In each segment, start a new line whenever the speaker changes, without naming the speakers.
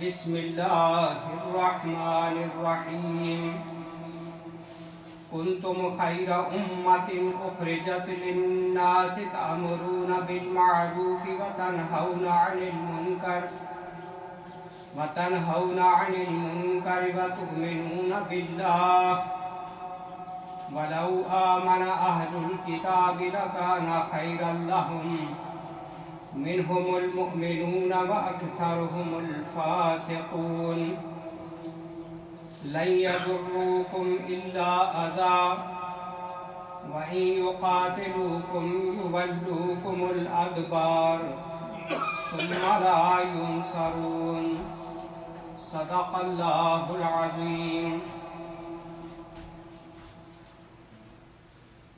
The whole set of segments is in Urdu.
بسم اللہ الرحمن الرحیم کنتم خیر امت اخرجت للناس تأمرون بالمعروف وتنہون عن المنکر وتؤمنون باللہ ولو آمن اہل الکتاب لکان خیرا لہم منهم المؤمنون وأكثرهم الفاسقون لن يضروكم إلا أذى وإن يقاتلوكم يولوكم الأدبار ثم لا ينصرون صدق الله العظيم۔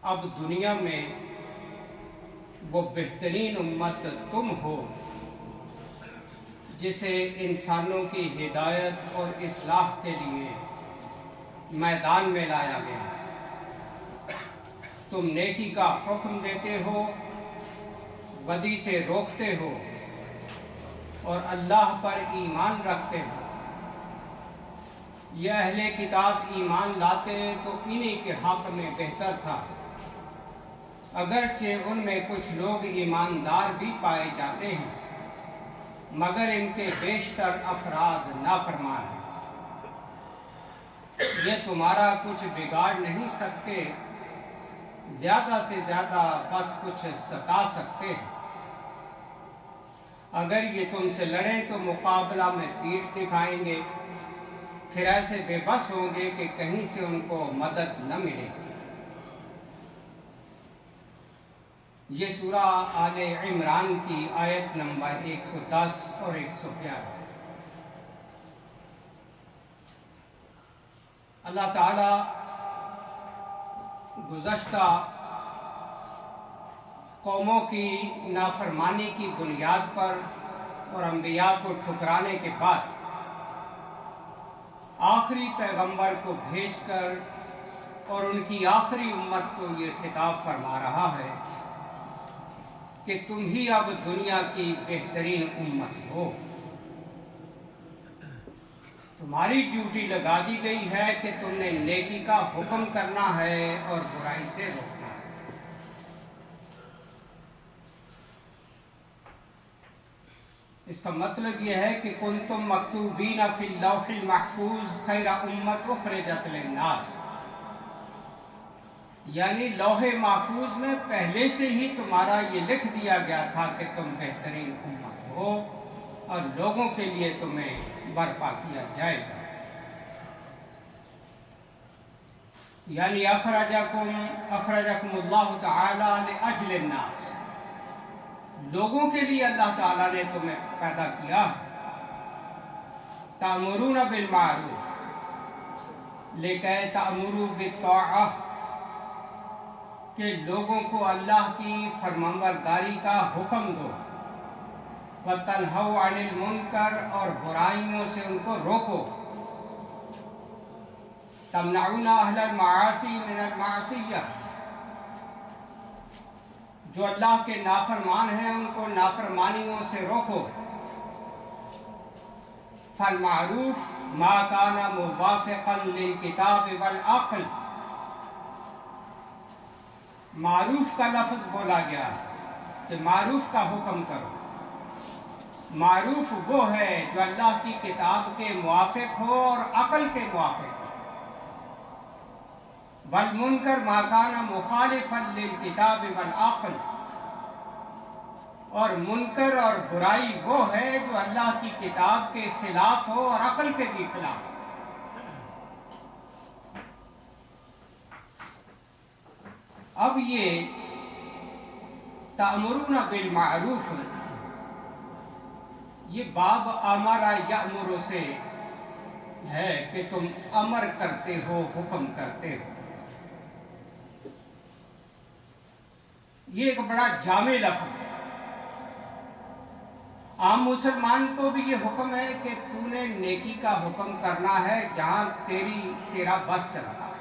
اب دنیا میں وہ بہترین امت تم ہو جسے انسانوں کی ہدایت اور اصلاح کے لیے میدان میں لایا گیا۔ تم نیکی کا حکم دیتے ہو، بدی سے روکتے ہو اور اللہ پر ایمان رکھتے ہو۔ یہ اہل کتاب ایمان لاتے تو انہی کے حق میں بہتر تھا، اگرچہ ان میں کچھ لوگ ایماندار بھی پائے جاتے ہیں مگر ان کے بیشتر افراد نافرمان ہیں۔ یہ تمہارا کچھ بگاڑ نہیں سکتے، زیادہ سے زیادہ بس کچھ ستا سکتے ہیں۔ اگر یہ تم سے لڑیں تو مقابلہ میں پیٹھ دکھائیں گے، پھر ایسے بے بس ہوں گے کہ کہیں سے ان کو مدد نہ ملے گی۔ یہ سورہ آل عمران کی آیت نمبر 110 اور 111۔ اللہ تعالی گزشتہ قوموں کی نافرمانی کی بنیاد پر اور انبیاء کو ٹھکرانے کے بعد آخری پیغمبر کو بھیج کر اور ان کی آخری امت کو یہ خطاب فرما رہا ہے کہ تم ہی اب دنیا کی بہترین امت ہو۔ تمہاری ڈیوٹی لگا دی گئی ہے کہ تم نے نیکی کا حکم کرنا ہے اور برائی سے روکنا ہے۔ اس کا مطلب یہ ہے کہ کنتم مکتوبین فی اللوح المحفوظ خیر امت اخرجت للناس، یعنی لوح محفوظ میں پہلے سے ہی تمہارا یہ لکھ دیا گیا تھا کہ تم بہترین امت ہو اور لوگوں کے لیے تمہیں برپا کیا جائے گا۔ یعنی اخرجکم اللہ تعالی لاجل الناس، لوگوں کے لیے اللہ تعالیٰ نے تمہیں پیدا کیا ہے۔ تأمرون بالمعروف لکہ تأمروا بالطاعہ، کہ لوگوں کو اللہ کی فرمانبرداری کا حکم دو، وَتَنْهَوْا عَنِ الْمُنْكَرِ، اور برائیوں سے ان کو روکو، تَمْنَعُونَ أَهْلَ الْمَعَاصِي مِنَ الْمَعْصِيَّةِ، جو اللہ کے نافرمان ہیں ان کو نافرمانیوں سے روکو۔ فَالْمَعْرُوفُ مَا كَانَ مُوَافِقًا لِلْكِتَابِ وَالْعَقْلِ، معروف کا لفظ بولا گیا ہے کہ معروف کا حکم کرو۔ معروف وہ ہے جو اللہ کی کتاب کے موافق ہو اور عقل کے موافق ہو۔ والمنکر ما کان مخالفا للکتاب والعقل، اور منکر اور برائی وہ ہے جو اللہ کی کتاب کے خلاف ہو اور عقل کے بھی خلاف ہو۔ اب یہ تأمرون بالمعروف، یہ باب امر یأمر سے ہے کہ تم امر کرتے ہو، حکم کرتے ہو۔ یہ ایک بڑا جامع لفظ ہے۔ عام مسلمان کو بھی یہ حکم ہے کہ تو نے نیکی کا حکم کرنا ہے جہاں تیرا بس چلتا ہے،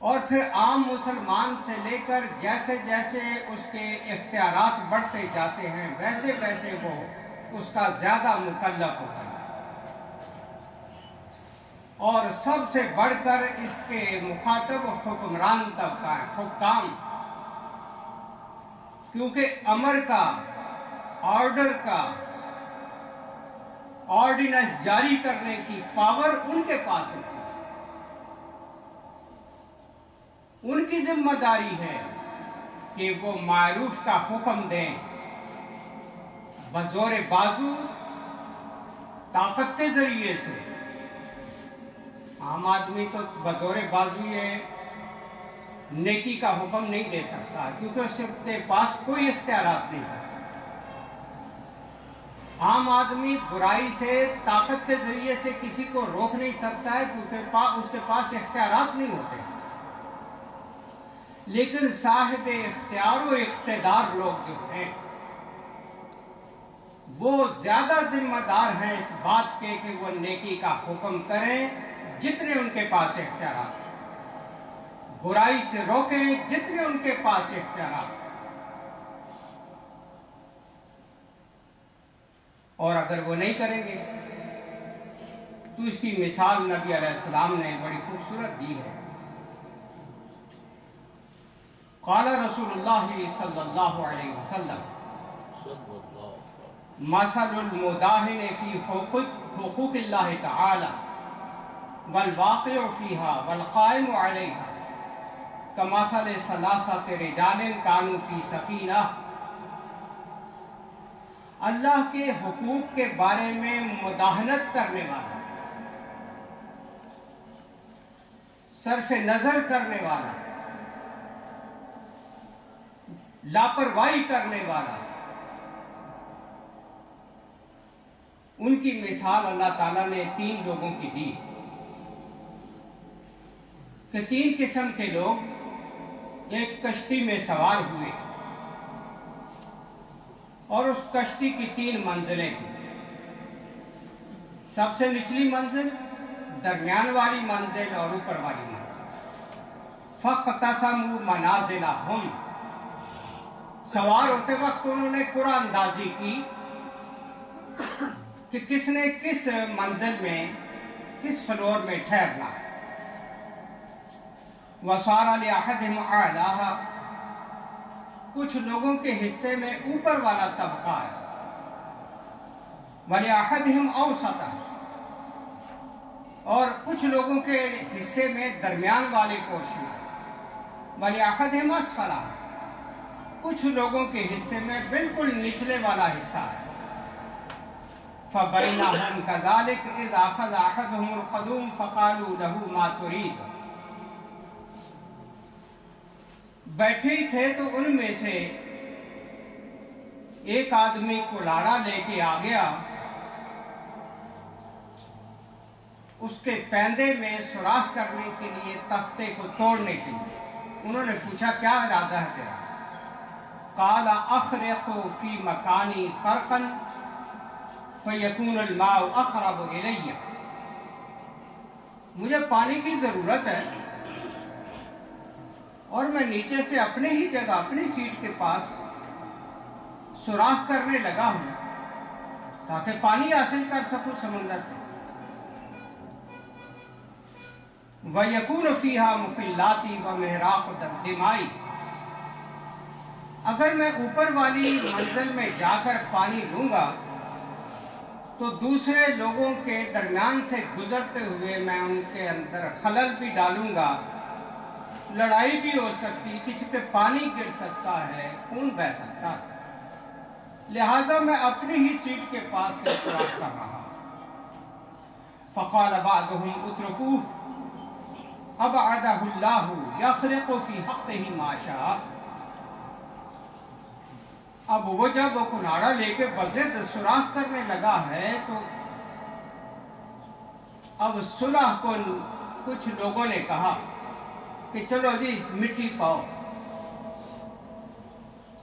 اور پھر عام مسلمان سے لے کر جیسے جیسے اس کے اختیارات بڑھتے جاتے ہیں ویسے ویسے وہ اس کا زیادہ مکلف ہوتا ہے، اور سب سے بڑھ کر اس کے مخاطب حکمران طبقہ ہے، حکام، کیونکہ امر کا، آرڈر کا، آرڈیننس جاری کرنے کی پاور ان کے پاس ہوتی ہے۔ ان کی ذمہ داری ہے کہ وہ معروف کا حکم دیں بزور بازو، طاقت کے ذریعے سے۔ عام آدمی تو بزور بازو یہ نیکی کا حکم نہیں دے سکتا، کیونکہ اس کے پاس کوئی اختیارات نہیں ہے۔ عام آدمی برائی سے طاقت کے ذریعے سے کسی کو روک نہیں سکتا ہے، کیونکہ اس کے پاس اختیارات نہیں ہوتے۔ لیکن صاحب اختیار و اقتدار لوگ جو ہیں، وہ زیادہ ذمہ دار ہیں اس بات کے کہ وہ نیکی کا حکم کریں جتنے ان کے پاس اختیارات ہیں، برائی سے روکیں جتنے ان کے پاس اختیارات ہیں۔ اور اگر وہ نہیں کریں گے تو اس کی مثال نبی علیہ السلام نے بڑی خوبصورت دی ہے۔ قال رسول اللہ صلی اللہ علیہ وسلم مثل المداہن فی حقوق اللہ تعالی والواقع فیہا والقائم علیہا کمثل ثلاثۃ رجال کانوا فی سفینہ۔ اللہ کے حقوق کے بارے میں مداہنت کرنے والا، صرف نظر کرنے والا، لاپرواہی کرنے والا، ان کی مثال اللہ تعالیٰ نے 3 لوگوں کی دی کہ 3 قسم کے لوگ ایک کشتی میں سوار ہوئے، اور اس کشتی کی 3 منزلیں تھیں۔ سب سے نچلی منزل، درمیان والی منزل اور اوپر والی منزل۔ فَاقْتَسَمُوا مَنَازِلَهُمْ، سوار ہوتے وقت انہوں نے قرآن اندازی کی کہ کس نے کس منزل میں، کس فلور میں ٹھہرنا ہے۔ وَصَارَ لِأَحَدِهِمْ أَعْلَاهَا، کچھ لوگوں کے حصے میں اوپر والا طبقہ ہے، وَلِأَحَدِهِمْ أَوْسَطًا، اور کچھ لوگوں کے حصے میں درمیان والے پورشن ہے، وَلِأَحَدِهِمْ أَسْفَلًا، کچھ لوگوں کے حصے میں بالکل نچلے والا حصہ ہے۔ فَبَيْنَهُمْ كَذَلِكَ إِذْ أَخَذَ أَحَدُهُمُ الْقَدُومَ فَقَالُوا لَهُ مَا تُرِيدُ، بیٹھے ہی تھے تو ان میں سے ایک آدمی کلاڑا لے کے آ گیا، اس کے پیندے میں سوراخ کرنے کے لیے، تختے کو توڑنے کے لیے۔ انہوں نے پوچھا کیا ارادہ ہے تیرا؟ قال اخرق فی مکانی خرقا فیکون الماء اقرب الی، مجھے پانی کی ضرورت ہے اور میں نیچے سے اپنے ہی جگہ، اپنی سیٹ کے پاس سوراخ کرنے لگا ہوں تاکہ پانی حاصل کر سکوں سمندر سے۔ وَيَكُونُ فِيهَا مُخِلَّاتِي وَمِحْرَاقُ دِمَائِي، اگر میں اوپر والی منزل میں جا کر پانی لوں گا تو دوسرے لوگوں کے درمیان سے گزرتے ہوئے میں ان کے اندر خلل بھی ڈالوں گا، لڑائی بھی ہو سکتی، کسی پہ پانی گر سکتا ہے، خون بہہ سکتا ہے، لہٰذا میں اپنی ہی سیٹ کے پاس سے سوراخ کر رہا۔ فقال بعضهم اتركوه ابعدہ اللہ یخرق فی حقہ ما شاء، اب وہ جب کناڑا لے کے بضد سوراخ کرنے لگا ہے تو اب صلح کن کچھ لوگوں نے کہا کہ چلو جی مٹی پاؤ،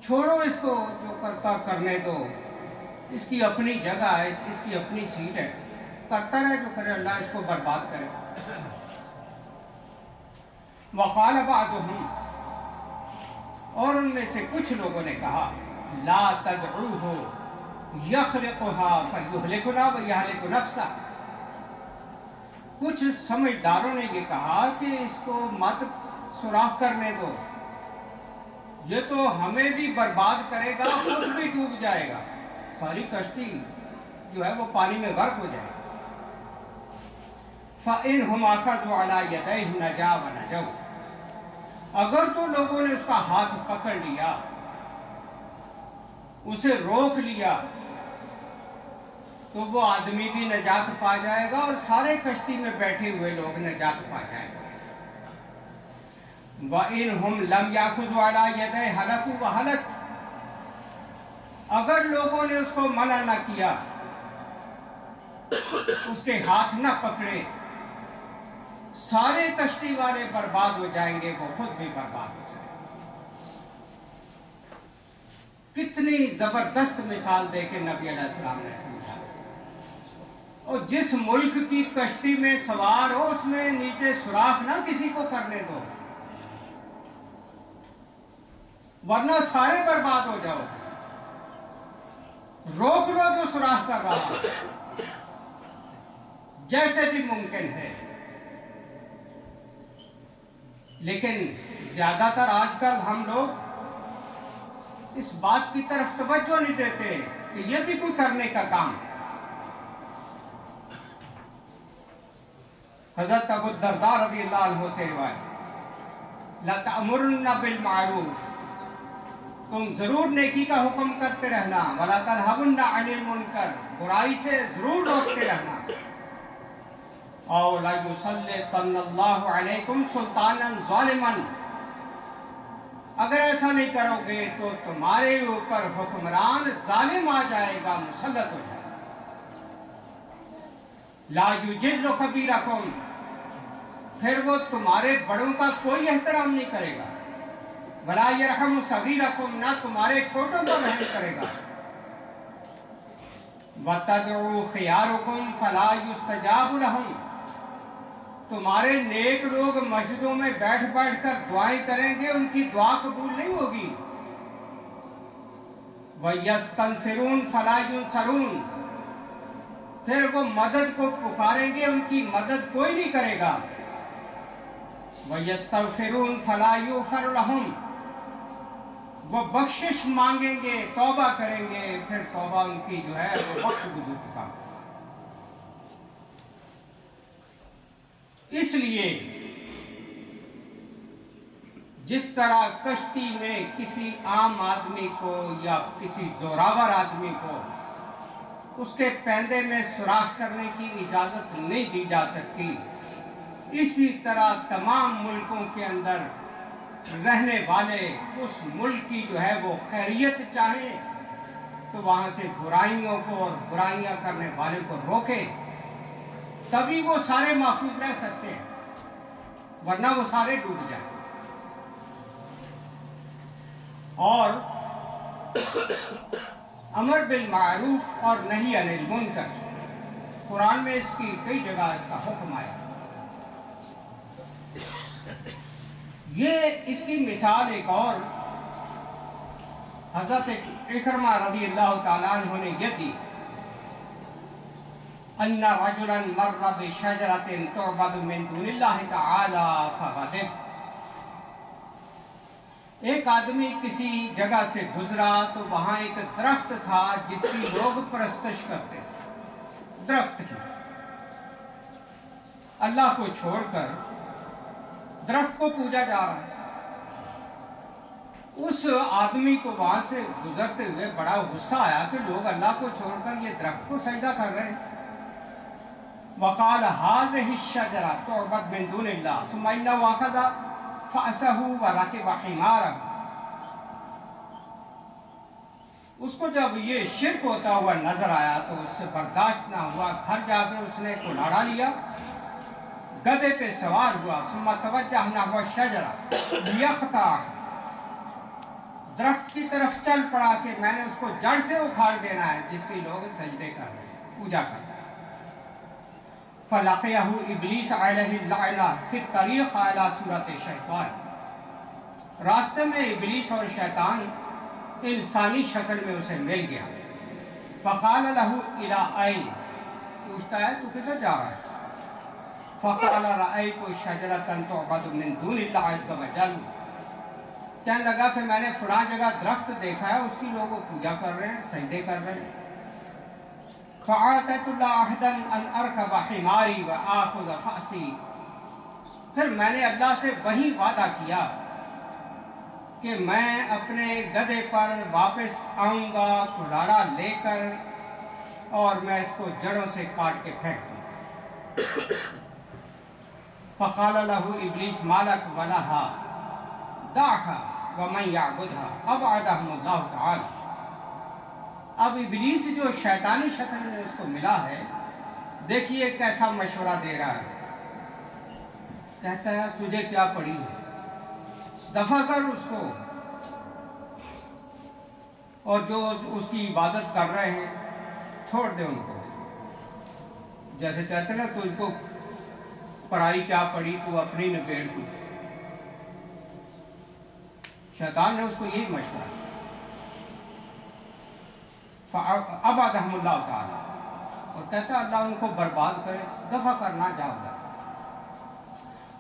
چھوڑو اس کو، جو کرتا کرنے دو، اس کی اپنی جگہ ہے، اس کی اپنی سیٹ ہے، کرتا رہے جو کرے، اللہ اس کو برباد کرے۔ وقال بعضهم، اور ان میں سے کچھ لوگوں نے کہا لا تدعوه یخرقها فیہلکنا ویہلک نفسہ۔ کچھ سمجھداروں نے یہ کہا کہ اس کو مت سوراخ کرنے دو، یہ تو ہمیں بھی برباد کرے گا، خود بھی ڈوب جائے گا، ساری کشتی جو ہے وہ پانی میں غرق ہو جائے گا۔ فَإِنْهُمْ أَخَذُوا عَلَى يَدَيْهِ نَجَا وَنَجَوْا، اگر تو لوگوں نے اس کا ہاتھ پکڑ لیا، اسے روک لیا، تو وہ آدمی بھی نجات پا جائے گا اور سارے کشتی میں بیٹھے ہوئے لوگ نجات پا جائیں گے۔ وَإِنْهُمْ لَمْ يَأْخُذُوا عَلَى يَدَيْهِ هَلَكُوا وَهَلَكْتُ، اگر لوگوں نے اس کو منع نہ کیا، اس کے ہاتھ نہ پکڑے، سارے کشتی والے برباد ہو جائیں گے، وہ خود بھی برباد ہو جائیں گے۔ کتنی زبردست مثال دے کے نبی علیہ السلام نے سمجھا، اور جس ملک کی کشتی میں سوار ہو اس میں نیچے سوراخ نہ کسی کو کرنے دو، ورنہ سارے برباد ہو جاؤ، روک لو جو سوراخ کر رہا ہے جیسے بھی ممکن ہے۔ لیکن زیادہ تر آج کل ہم لوگ اس بات کی طرف توجہ نہیں دیتے کہ یہ بھی کوئی کرنے کا کام ہے۔ حضرت ابو الدرداء رضی اللہ عنہ سے روایت، لَتَأْمُرُنَّ بِالْمَعْرُوفِ، تم ضرور نیکی کا حکم کرتے رہنا، وَلَا تَنْهَوْنَ عَنِ الْمُنْكَرِ، برائی سے ضرور روکتے رہنا، اور لَيُسَلِّطَنَّ اللَّهُ عَلَيْكُمْ سُلْطَانًا ظَالِمًا، اگر ایسا نہیں کرو گے تو تمہارے اوپر حکمران ظالم آ جائے گا، مسلط ہو جائے گا۔ لا یجل کبیرکم، پھر وہ تمہارے بڑوں کا کوئی احترام نہیں کرے گا، ولا یرحم صغیرکم، نہ تمہارے چھوٹوں پر رحم کرے گا۔ وتدعو خیارکم فلا یستجاب لہم، تمہارے نیک لوگ مسجدوں میں بیٹھ بیٹھ کر دعائیں کریں گے، ان کی دعا قبول نہیں ہوگی۔ وَيَسْتَنْصِرُونَ فَلَا يُنْصَرُونَ، پھر وہ مدد کو پکاریں گے، ان کی مدد کوئی نہیں کرے گا۔ وَيَسْتَغْفِرُونَ فَلَا يُغْفَرُ لَهُمْ، وہ بخشش مانگیں گے، توبہ کریں گے، پھر توبہ ان کی جو ہے وہ وقت گزر چکا۔ اس لیے جس طرح کشتی میں کسی عام آدمی کو یا کسی زوراور آدمی کو اس کے پیندے میں سوراخ کرنے کی اجازت نہیں دی جا سکتی، اسی طرح تمام ملکوں کے اندر رہنے والے اس ملک کی جو ہے وہ خیریت چاہیں تو وہاں سے برائیوں کو اور برائیاں کرنے والے کو روکیں، تبھی وہ سارے محفوظ رہ سکتے ہیں، ورنہ وہ سارے ڈوب جائیں۔ اور امر بالمعروف اور نہی عن المنکر، قرآن میں اس کی کئی جگہ اس کا حکم آیا۔ یہ اس کی مثال ایک اور حضرت اکرمہ رضی اللہ تعالیٰ عنہ نے یہ دی، ان رجلا مر بشجرۃ تعبد من دون اللہ تعالی فغضب، ایک آدمی کسی جگہ سے گزرا تو وہاں ایک درخت تھا جس کی لوگ پرستش کرتے تھے، درخت کی، اللہ کو چھوڑ کر درخت کو پوجا جا رہا ہے۔ اس آدمی کو وہاں سے گزرتے ہوئے بڑا غصہ آیا کہ لوگ اللہ کو چھوڑ کر یہ درخت کو سجدہ کر رہے ہیں۔ وقال هذه الشجرة تعبد من دون الله ثم إنه أخذ فأسه وركب حماره، اس کو جب یہ شرک ہوتا ہوا نظر آیا تو اس سے برداشت نہ ہوا، گھر جا کے اس نے کلاڑا لیا، گدھے پہ سوار ہوا، ثم توجہ نحو الشجرة لیقطعها، درخت کی طرف چل پڑا کہ میں نے اس کو جڑ سے اکھاڑ دینا ہے جس کی لوگ سجدے کر رہے ہیں، پوجا کر رہے ہیں۔ فلقيه ابلیس علیہ اللعنہ فی الطریق علی صورت شیطان، راستے میں ابلیس اور شیطان انسانی شکل میں اسے مل گیا۔ فقال له الى أين، پوچھتا ہے تو کدھر جا رہا ہے؟ فقال رأيت شجرة تعبد من دون الله عز وجل، کہنے لگا کہ میں نے فلاں جگہ درخت دیکھا ہے، اس کی لوگ پوجا کر رہے ہیں، سجدے کر رہے ہیں۔ فَعَاتَيْتُ اللَّهَ عَهْدًا أَنْ أَرْكَبَ حِمَارِي وَآخُذَ فَأْسِي، پھر میں نے اللہ سے وہی وعدہ کیا کہ میں اپنے گدھے پر واپس آؤں گا کلاڑا لے کر، اور میں اس کو جڑوں سے کاٹ کے پھینک دوں۔ فقال له ابلیس ما لك ولها دعها ومن يعبدها ابعدهم اللہ تعالی۔ اب ابلیس جو شیطانی شکل میں اس کو ملا ہے، دیکھیے کیسا مشورہ دے رہا ہے۔ کہتا ہے تجھے کیا پڑی ہے، دفع کر اس کو، اور جو اس کی عبادت کر رہے ہیں چھوڑ دے ان کو۔ جیسے کہتے ہیں نا تجھ کو پرائی کیا پڑی، تو اپنی نپیڑ تو۔ شیطان نے اس کو یہی مشورہ، فَأَبْعَدَهُمُ اللَّهُ تعالی، اور کہتا ہے اللہ ان کو برباد کرے، دفع کرنا جاؤ گا۔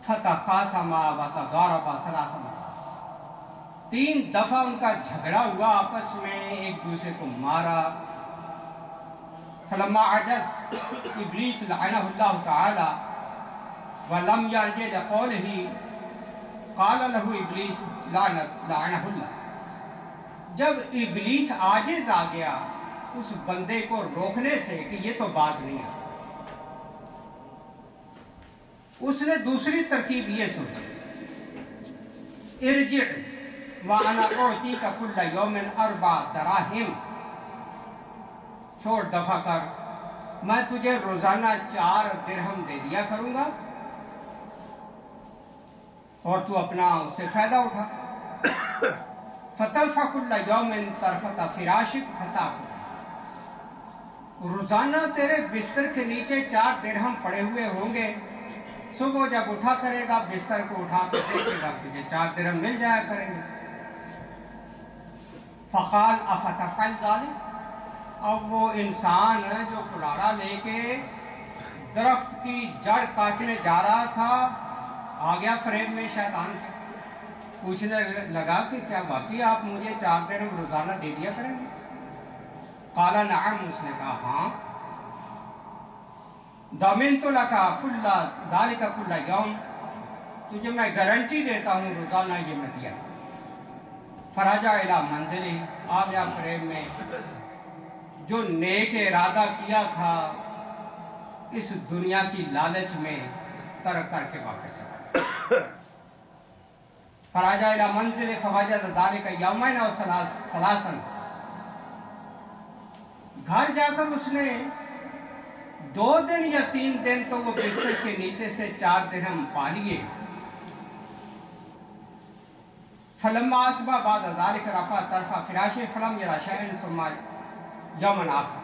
فَتَخَاصَمَا وَتَضَارَبَا ثَلَاثَ مَرَّاتٍ، 3 دفعہ ان کا جھگڑا ہوا، آپس میں ایک دوسرے کو مارا۔ فَلَمَّا عَجَزَ ابلیس لعنہ اللہ تعالی وَلَمْ يَرْجِعْ لِقَوْلِهِ قَالَ لَهُ ابلیس لعنہ اللہ، جب ابلیس عاجز آ گیا اس بندے کو روکنے سے کہ یہ تو باز نہیں آتا، اس نے دوسری ترکیب یہ سوچی، ارجع وانا اعطیک کل یوم 4 دراہم، چھوڑ دفع کر، میں تجھے روزانہ 4 درہم دے دیا کروں گا، اور تو اپنا اس سے فائدہ اٹھا۔ فترفع کل یوم طرفۃ فراشک فتاکل، روزانہ تیرے بستر کے نیچے 4 درہم پڑے ہوئے ہوں گے، صبح جب اٹھا کرے گا بستر کو اٹھا کے دیکھے گا تجھے 4 درہم مل جایا کریں گے۔ فقال افتفعل ذلك، اب وہ انسان جو کلاڑا لے کے درخت کی جڑ کاٹنے جا رہا تھا آ گیا فریب میں شیطان کے، پوچھنے لگا کہ کیا واقعی آپ مجھے 4 درہم روزانہ دے دیا کریں گے؟ قال نعم، اس نے کہا ہاں، ضمنت لک کل ذلک کل یوم، تجھے میں گارنٹی دیتا ہوں روزانہ یہ میں دیا۔ فرجع الی منزلہ، آ گیا فریب میں، جو نیک ارادہ کیا تھا اس دنیا کی لالچ میں ترک کر کے واپس چلا گیا۔ فرجع الی منزلہ فوجد ذلک یومین و ثلاثا، گھر جا کر اس نے 2 دن یا 3 دن تو وہ بستر کے نیچے سے 4 درہم پا لیے۔ فلما اصبح بعد ذلك رفع طرف فراشه فلم يرى شيئا ثم يوما آخر،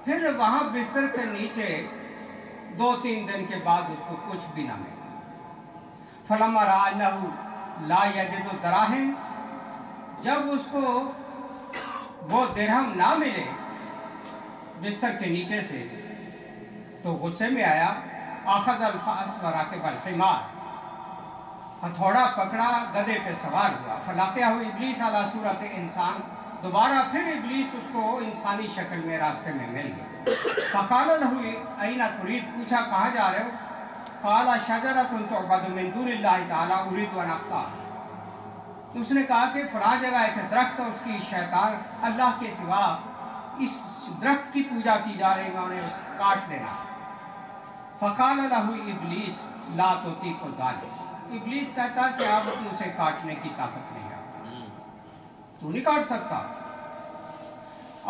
پھر وہاں بستر کے نیچے 2-3 دن کے بعد اس کو کچھ بھی نہ ملا۔ فلما رأى انه لا يجد دراهم، جب اس کو وہ درہم نہ ملے بستر کے نیچے سے تو غصے میں آیا۔ اخذ الفأس وراكب الحمار، ہتھوڑا پکڑا گدھے پہ سوار ہوا۔ فلاقیہ ابلیس علی صورت انسان، دوبارہ پھر ابلیس اس کو انسانی شکل میں راستے میں مل گیا۔ فقال له این ترید، پوچھا کہاں جا رہے ہو؟ قال شجرۃ تعبد من دون اللہ تعالی اريد ان اقطعها، اس نے کہا کہ فلاں جگہ ایک درخت ہے، اس کی شیطان اللہ کے سوا اس درخت کی پوجا کی جا رہی، میں انہیں اس کاٹ دینا۔ فقال له ابلیس لا تطیق ذلک، ابلیس کہتا کہ اب تو اسے کاٹنے کی طاقت نہیں رکھتا، تو نہیں کاٹ سکتا۔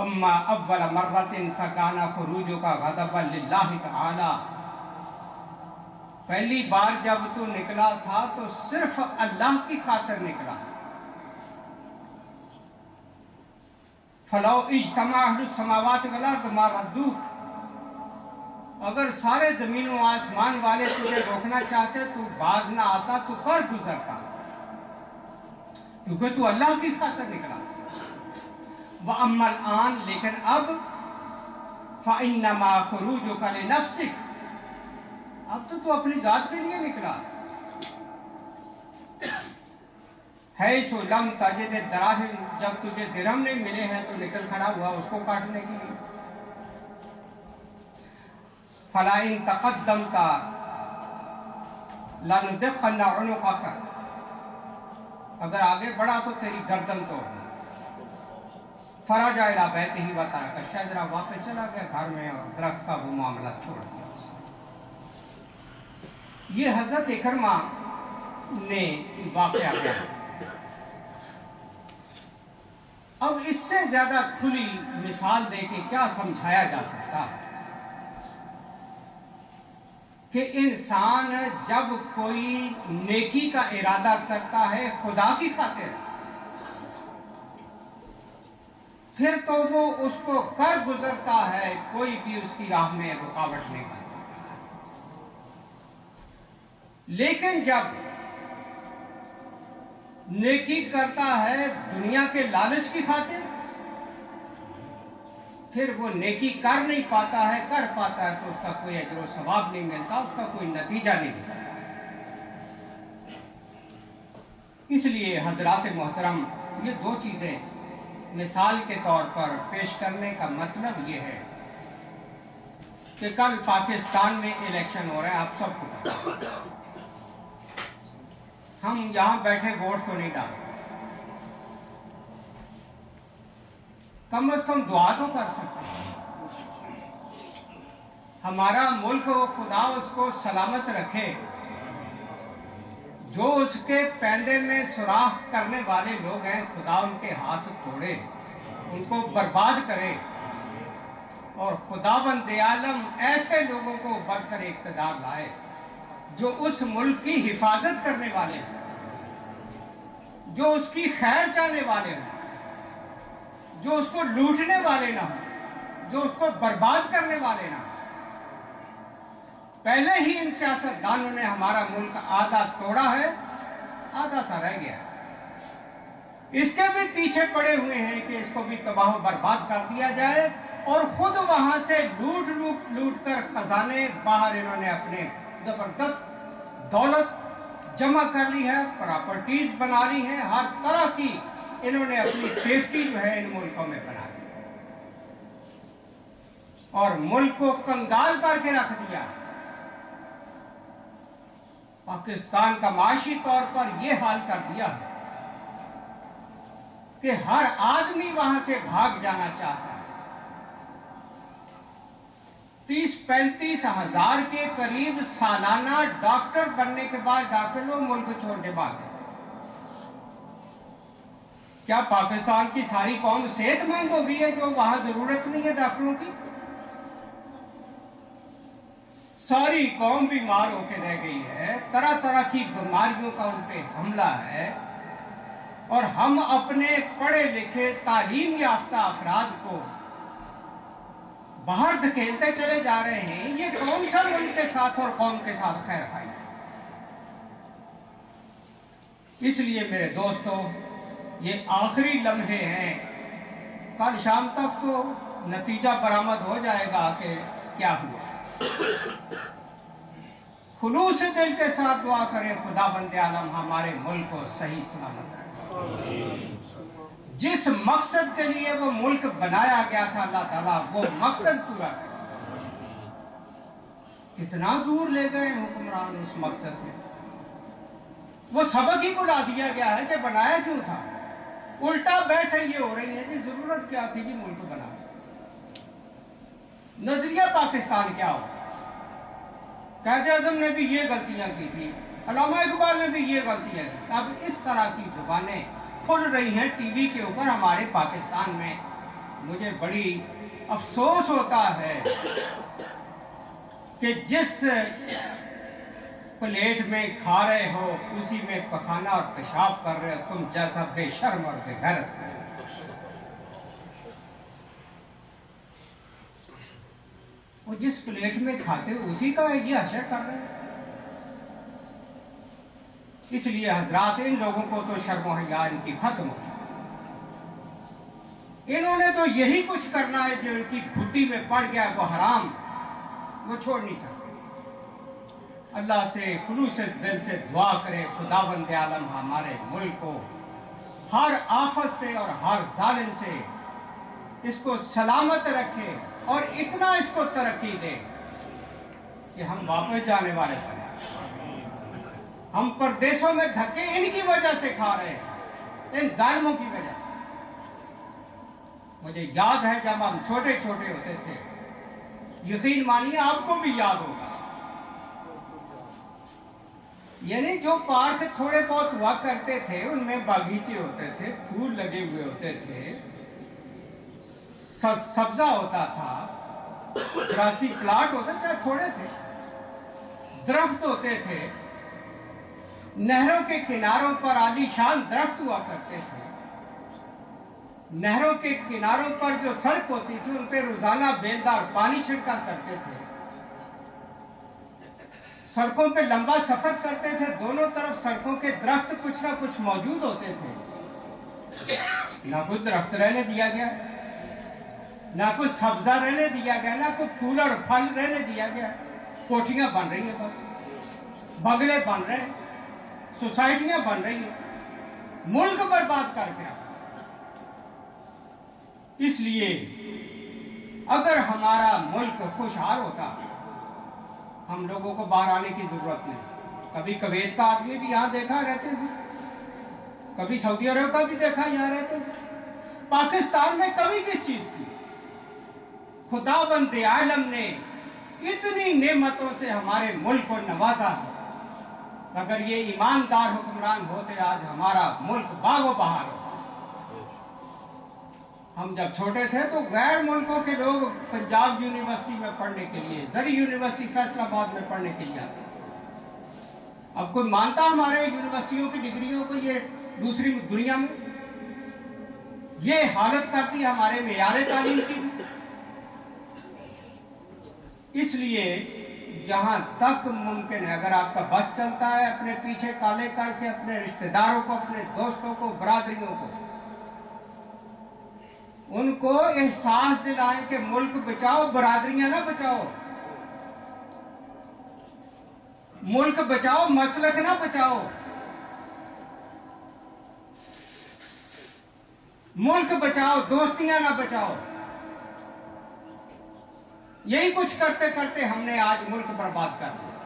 اما اول مرۃ فکان خروجک غضبا للہ تعالی، پہلی بار جب تو نکلا تھا تو صرف اللہ کی خاطر نکلا۔ فلو اجتمع اہل السماوات والارض ما ردوک، اگر سارے زمین و آسمان والے تجھے روکنا چاہتے تو باز نہ آتا، تو کر گزرتا، کیونکہ تو اللہ کی خاطر نکلا۔ وَأَمَّا الْآن لیکن اب فَإِنَّمَا خُرُوجُكَ لِنَفْسِكَ اب تو اپنی ذات کے لیے نکلا حیث لم تجد الدراہم جب تجھے درہم نہیں ملے ہیں تو نکل کھڑا ہوا اس کو کاٹنے کے لیے فَلَا إِن تَقَدَّمْتَ لَنُدِقَّنَّ عُنُقَكَ اگر آگے بڑھا تو تیری گردن توڑ فرجع الی بیتہ وترک الشجرہ واپس چلا گیا گھر میں اور درخت کا وہ معاملہ چھوڑ دیا یہ حضرت اکرمہ نے واقعہ بیان اب اس سے زیادہ کھلی مثال دے کے کیا سمجھایا جا سکتا ہے کہ انسان جب کوئی نیکی کا ارادہ کرتا ہے خدا کی خاطر پھر تو وہ اس کو کر گزرتا ہے کوئی بھی اس کی راہ میں رکاوٹ نہیں بن سکتا لیکن جب نیکی کرتا ہے دنیا کے لالچ کی خاطر پھر وہ نیکی کر نہیں پاتا ہے کر پاتا ہے تو اس کا کوئی اجر و ثواب نہیں ملتا اس کا کوئی نتیجہ نہیں ملتا اس لیے حضرات محترم یہ دو چیزیں مثال کے طور پر پیش کرنے کا مطلب یہ ہے کہ کل پاکستان میں الیکشن ہو رہا ہے آپ سب کو پتہ ہم یہاں بیٹھے ووٹ تو نہیں ڈال سکتے کم از کم دعا تو کر سکتے ہیں ہمارا ملک خدا اس کو سلامت رکھے جو اس کے پیندے میں سوراخ کرنے والے لوگ ہیں خدا ان کے ہاتھ توڑے ان کو برباد کرے اور خداوند عالم ایسے لوگوں کو برسر اقتدار لائے جو اس ملک کی حفاظت کرنے والے ہیں جو اس کی خیر چاہنے والے ہیں جو اس کو لوٹنے والے نہ ہوں جو اس کو برباد کرنے والے نہ ہوں پہلے ہی ان سیاستدانوں نے ہمارا ملک آدھا توڑا ہے آدھا سا رہ گیا اس کے بھی پیچھے پڑے ہوئے ہیں کہ اس کو بھی تباہ و برباد کر دیا جائے اور خود وہاں سے لوٹ کر خزانے باہر انہوں نے اپنے زبردست دولت جمع کر لی ہے پراپرٹیز بنا لی ہیں ہر طرح کی انہوں نے اپنی سیفٹی جو ہے ان ملکوں میں بنا لی اور ملک کو کنگال کر کے رکھ دیا پاکستان کا معاشی طور پر یہ حال کر دیا ہے کہ ہر آدمی وہاں سے بھاگ جانا چاہتا ہے 30-35 ہزار کے قریب سالانہ ڈاکٹر بننے کے بعد ڈاکٹر لوگ ملک چھوڑ کے بھاگ جاتے ہیں کیا پاکستان کی ساری قوم صحت مند ہو گئی ہے جو وہاں ضرورت نہیں ہے ڈاکٹروں کی ساری قوم بیمار ہو کے رہ گئی ہے طرح طرح کی بیماریوں کا ان پہ حملہ ہے اور ہم اپنے پڑھے لکھے تعلیم یافتہ افراد کو باہر دھکیلتے چلے جا رہے ہیں یہ کون سا ملک کے ساتھ اور قوم کے ساتھ خیر خواہی ہے اس لیے میرے دوستو یہ آخری لمحے ہیں کل شام تک تو نتیجہ برآمد ہو جائے گا کہ کیا ہوا خلوص دل کے ساتھ دعا کریں خداوند عالم ہمارے ملک کو صحیح سلامت رکھے جس مقصد کے لیے وہ ملک بنایا گیا تھا اللہ تعالیٰ وہ مقصد پورا کرے کتنا دور لے گئے حکمران اس مقصد سے وہ سبق ہی بلا دیا گیا ہے کہ بنایا کیوں تھا الٹا بحث یہ ہو رہی ہے کہ ضرورت کیا تھی کہ ملک بنا نظریہ پاکستان کیا ہو قائد اعظم نے بھی یہ غلطیاں کی تھی علامہ اقبال نے بھی یہ غلطیاں کی اب اس طرح کی زبانیں کھل رہی ہیں ٹی وی کے اوپر ہمارے پاکستان میں مجھے بڑی افسوس ہوتا ہے کہ جس پلیٹ میں کھا رہے ہو اسی میں پخانا اور پیشاب کر رہے ہو تم جیسا بے شرم اور بے غیرت کر رہے ہو وہ جس پلیٹ میں کھاتے ہو اسی کا یہ حشر کر رہے ہیں اس لیے حضرات ان لوگوں کو تو شرم و حیا ان کی ختم ہو انہوں نے تو یہی کچھ کرنا ہے جو ان کی گھٹی میں پڑ گیا وہ حرام، وہ چھوڑ نہیں سکتے۔ اللہ سے خلوص دل سے دعا کرے خداوند عالم ہمارے ملک کو ہر آفت سے اور ہر ظالم سے اس کو سلامت رکھے اور اتنا اس کو ترقی دے کہ ہم واپس جانے والے بنے۔ ہم پردیسوں میں دھکے ان کی وجہ سے کھا رہے ہیں، ان ظالموں کی وجہ سے۔ مجھے یاد ہے جب ہم چھوٹے چھوٹے ہوتے تھے، یقین مانیے آپ کو بھی یاد ہوگا، یعنی جو پارک تھوڑے بہت ہوا کرتے تھے ان میں باغیچے ہوتے تھے، پھول لگے ہوئے ہوتے تھے، سبزہ ہوتا تھا، گراسی پلاٹ ہوتا، چاہے تھوڑے تھے، درخت ہوتے تھے، نہروں کے کناروں پر عالی شان درخت ہوا کرتے تھے۔ نہروں کے کناروں پر جو سڑک ہوتی تھی ان پہ روزانہ بیلدار پانی چھڑکا کرتے تھے۔ سڑکوں پہ لمبا سفر کرتے تھے، دونوں طرف سڑکوں کے درخت کچھ نہ کچھ موجود ہوتے تھے۔ نہ کوئی درخت رہنے دیا گیا، نہ کوئی سبزہ رہنے دیا گیا، نہ کوئی پھول اور پھل رہنے دیا گیا۔ کوٹھیاں بن رہی ہیں، بس بنگلے بن رہے ہیں، سوسائٹیاں بن رہی ہیں، ملک برباد کر کے رکھا۔ اس لیے اگر ہمارا ملک خوشحال ہوتا، ہم لوگوں کو باہر آنے کی ضرورت نہیں۔ کبھی کویت کا آدمی بھی یہاں دیکھا رہتے ہوئے، کبھی سعودی عرب کا بھی دیکھا یہاں رہتے ہوئے، پاکستان میں کبھی کس چیز کی؟ خداوند عالم نے اتنی نعمتوں سے ہمارے ملک کو نوازا ہے، اگر یہ ایماندار حکمران ہوتے آج ہمارا ملک باغ و بہار ہوتا۔ ہم جب چھوٹے تھے تو غیر ملکوں کے لوگ پنجاب یونیورسٹی میں پڑھنے کے لیے، زری یونیورسٹی فیصل آباد میں پڑھنے کے لیے آتے تھے۔ اب کوئی مانتا ہمارے یونیورسٹیوں کی ڈگریوں کو یہ دوسری دنیا میں؟ یہ حالت کرتی ہمارے معیار تعلیم کی۔ اس لیے جہاں تک ممکن ہے اگر آپ کا بس چلتا ہے، اپنے پیچھے کالے کر کے اپنے رشتہ داروں کو، اپنے دوستوں کو، برادریوں کو، ان کو احساس دلائیں کہ ملک بچاؤ، برادریاں نہ بچاؤ، ملک بچاؤ، مسلک نہ بچاؤ، ملک بچاؤ، دوستیاں نہ بچاؤ۔ یہی کچھ کرتے کرتے ہم نے آج ملک برباد کر دیا۔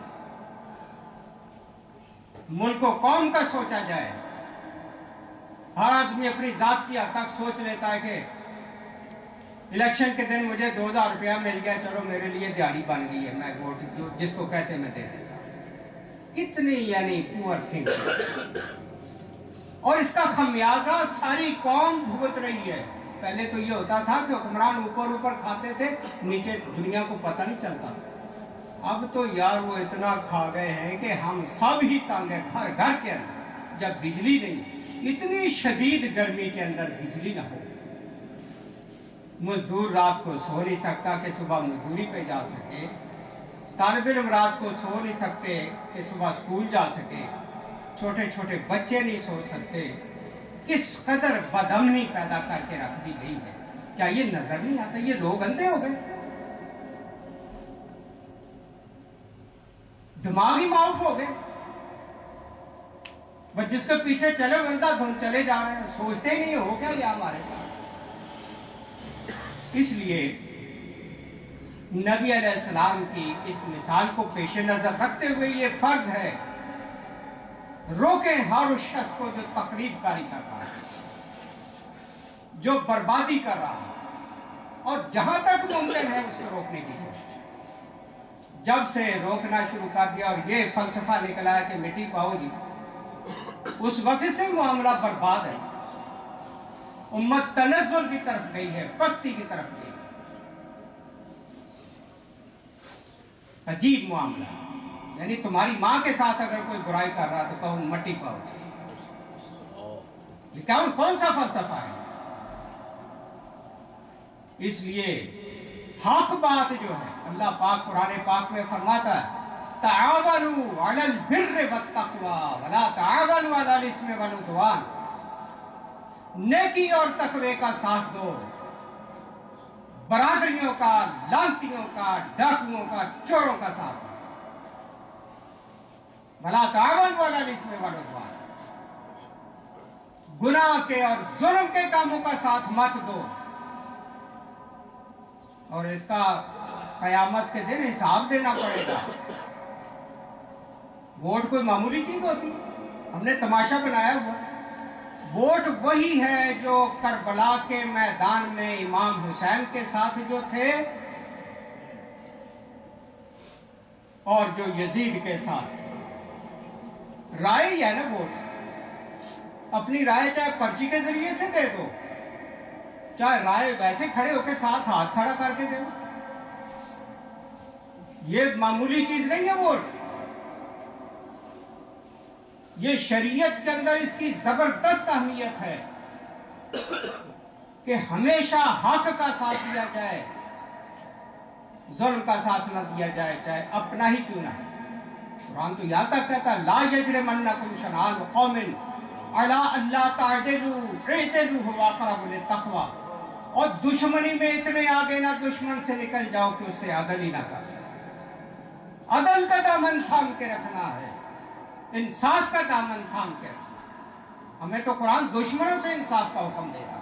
ملک و قوم کا سوچا جائے، ہر آدمی اپنی ذات کی حد تک سوچ لیتا ہے کہ الیکشن کے دن مجھے 2000 روپیہ مل گیا، چلو میرے لیے دیہڑی بن گئی ہے، میں ووٹ جس کو کہتے میں دے دیتا ہوں۔ کتنی یعنی پور تھنکنگ، اور اس کا خمیازہ ساری قوم بھگت رہی ہے۔ پہلے تو یہ ہوتا تھا کہ حکمران اوپر اوپر کھاتے تھے، نیچے دنیا کو پتہ نہیں چلتا تھا۔ اب تو یار وہ اتنا کھا گئے ہیں کہ ہم سب ہی تنگ ہیں۔ گھر گھر کے اندر جب بجلی نہیں، اتنی شدید گرمی کے اندر بجلی نہ ہو، مزدور رات کو سو نہیں سکتا کہ صبح مزدوری پہ جا سکے، طالب علم رات کو سو نہیں سکتے کہ صبح اسکول جا سکے، چھوٹے چھوٹے بچے نہیں سو سکتے۔ کس قدر بدامنی پیدا کر کے رکھ دی گئی ہے، کیا یہ نظر نہیں آتا؟ یہ لوگ اندھے ہو گئے، دماغ ہی معاف ہو گئے، بس جس کے پیچھے چلے بندہ دھن چلے جا رہے ہیں، سوچتے نہیں ہو کیا یہ ہمارے ساتھ۔ اس لیے نبی علیہ السلام کی اس مثال کو پیش نظر رکھتے ہوئے یہ فرض ہے، روکیں ہر اس شخص کو جو تخریب کاری کر رہا ہے، جو بربادی کر رہا ہے، اور جہاں تک ممکن ہے اس کو روکنے کی کوشش۔ جب سے روکنا شروع کر دیا اور یہ فلسفہ نکلا ہے کہ مٹی پاؤ جی، اس وقت سے معاملہ برباد ہے، امت تنزل کی طرف گئی ہے، پستی کی طرف گئی۔ عجیب معاملہ، یعنی تمہاری ماں کے ساتھ اگر کوئی برائی کر رہا تو کہو مٹی پاؤ، یہ کون سا فلسفہ ہے؟ اس لیے حق بات جو ہے، اللہ پاک قرآن پاک میں فرماتا ہے تعاونوا علی البر والتقوی ولا تعاونوا علی الاثم والعدوان، نیکی اور تقوی کا ساتھ دو کافریوں کا، لانتیوں کا، ڈاکوؤں کا، چوروں کا ساتھ دو۔ بھلا تعاون والا الاسم والعدوان، گناہ کے اور ظلم کے کاموں کا ساتھ مت دو، اور اس کا قیامت کے دن حساب دینا پڑے گا۔ ووٹ کوئی معمولی چیز ہوتی؟ ہم نے تماشا بنایا ہوا۔ ووٹ وہی ہے جو کربلا کے میدان میں امام حسین کے ساتھ جو تھے اور جو یزید کے ساتھ تھے۔ رائے ہی ہے نا ووٹ، اپنی رائے چاہے پرچی کے ذریعے سے دے دو، چاہے رائے ویسے کھڑے ہو کے ساتھ ہاتھ کھڑا کر کے دے دو۔ یہ معمولی چیز نہیں ہے ووٹ، یہ شریعت کے اندر اس کی زبردست اہمیت ہے کہ ہمیشہ حق کا ساتھ دیا جائے، ظلم کا ساتھ نہ دیا جائے، چاہے اپنا ہی کیوں نہ ہے۔ قرآن تو یہاں تک کہتا ہے لا یجرمنکم شنآن قوم علی الا تعدلوا اعدلوا هو اقرب للتقوی، اور دشمنی میں اتنے آگے نہ دشمن سے نکل جاؤ کہ اس سے عدل ہی نہ کر سکے۔ عدل کا دامن تھام کے رکھنا ہے، انصاف کا دامن تھام کے رکھنا۔ ہمیں تو قرآن دشمنوں سے انصاف کا حکم دے رہا۔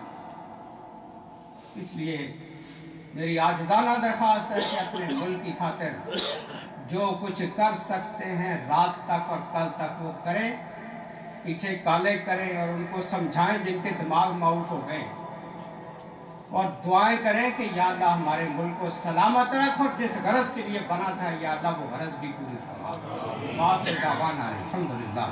اس لیے میری عاجزانہ درخواست ہے کہ اپنے ملک کی خاطر جو کچھ کر سکتے ہیں رات تک اور کل تک وہ کریں، پیچھے کالے کریں اور ان کو سمجھائیں جن کے دماغ معاف ہو گئے، اور دعائیں کریں کہ یا اللہ ہمارے ملک کو سلامت رکھ، اور جس غرض کے لیے بنا تھا یا اللہ وہ غرض بھی پوری فرما۔ باقی دعوانا الحمدللہ۔